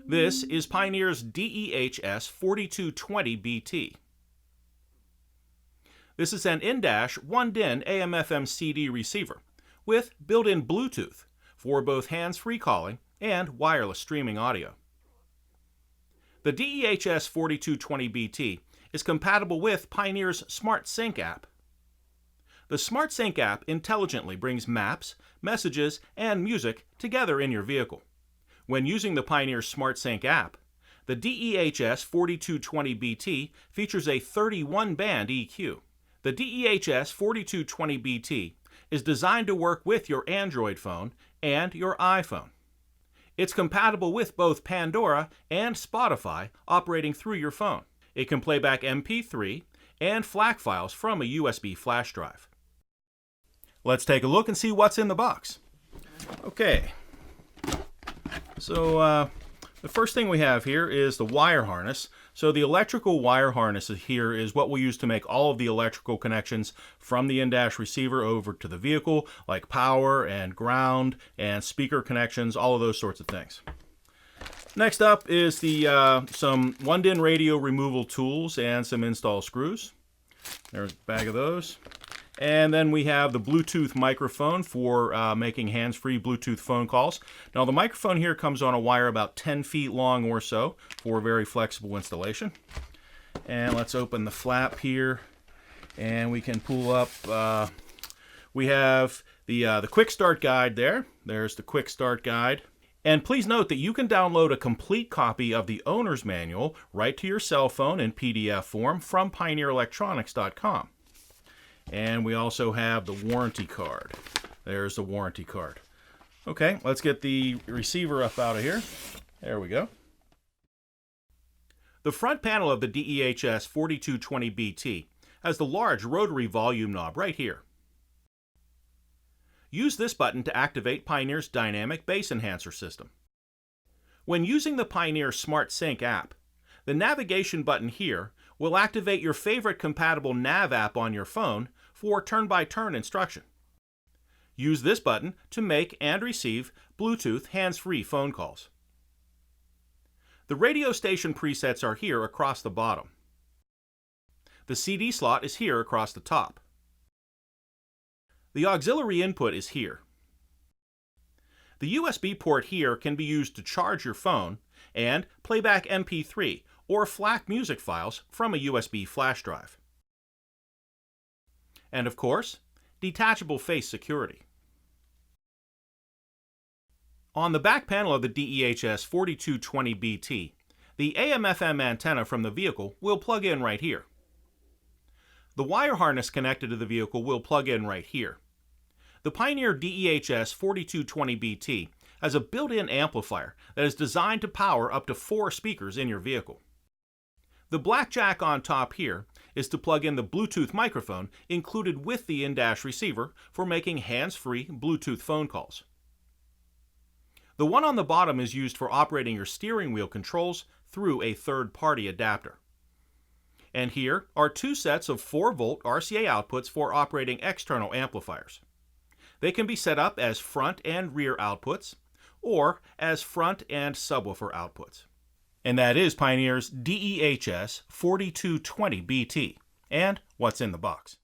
This is Pioneer's DEH-S4220BT. This is an in-1 DIN AM/FM CD receiver with built-in Bluetooth for both hands-free calling and wireless streaming audio. The DEH-S4220BT is compatible with Pioneer's SmartSync app. The SmartSync app intelligently brings maps, messages, and music together in your vehicle. When using the Pioneer SmartSync app, the DEH-S4220BT features a 31-band EQ. The DEH-S4220BT is designed to work with your Android phone and your iPhone. It's compatible with both Pandora and Spotify operating through your phone. It can play back MP3 and FLAC files from a USB flash drive. Let's take a look and see what's in the box. Okay. So the first thing we have here is the wire harness. So the electrical wire harness here is what we'll use to make all of the electrical connections from the in-dash receiver over to the vehicle, like power and ground and speaker connections, all of those sorts of things. Next up is the some 1 DIN radio removal tools and some install screws. There's a bag of those. And then we have the Bluetooth microphone for making hands-free Bluetooth phone calls. Now the microphone here comes on a wire about 10 feet long or so for a very flexible installation. And let's open the flap here and we can pull up. We have the quick start guide there. There's the quick start guide. And please note that you can download a complete copy of the owner's manual right to your cell phone in PDF form from pioneerelectronics.com. And we also have the warranty card. There's the warranty card. Okay, let's get the receiver up out of here. There we go. The front panel of the DEH-S4220BT has the large rotary volume knob right here. Use this button to activate Pioneer's dynamic bass enhancer system. When using the Pioneer SmartSync app, the navigation button here will activate your favorite compatible nav app on your phone for turn-by-turn instruction. Use this button to make and receive Bluetooth hands-free phone calls. The radio station presets are here across the bottom. The CD slot is here across the top. The auxiliary input is here. The USB port here can be used to charge your phone and play back MP3 or FLAC music files from a USB flash drive. And of course, detachable face security. On the back panel of the DEH-S4220BT, the AM/FM antenna from the vehicle will plug in right here. The wire harness connected to the vehicle will plug in right here. The Pioneer DEH-S4220BT has a built-in amplifier that is designed to power up to 4 speakers in your vehicle. The black jack on top here is to plug in the Bluetooth microphone included with the in-dash receiver for making hands-free Bluetooth phone calls. The one on the bottom is used for operating your steering wheel controls through a third-party adapter. And here are 2 sets of 4-volt RCA outputs for operating external amplifiers. They can be set up as front and rear outputs, or as front and subwoofer outputs. And that is Pioneer's DEH-S4220BT and what's in the box.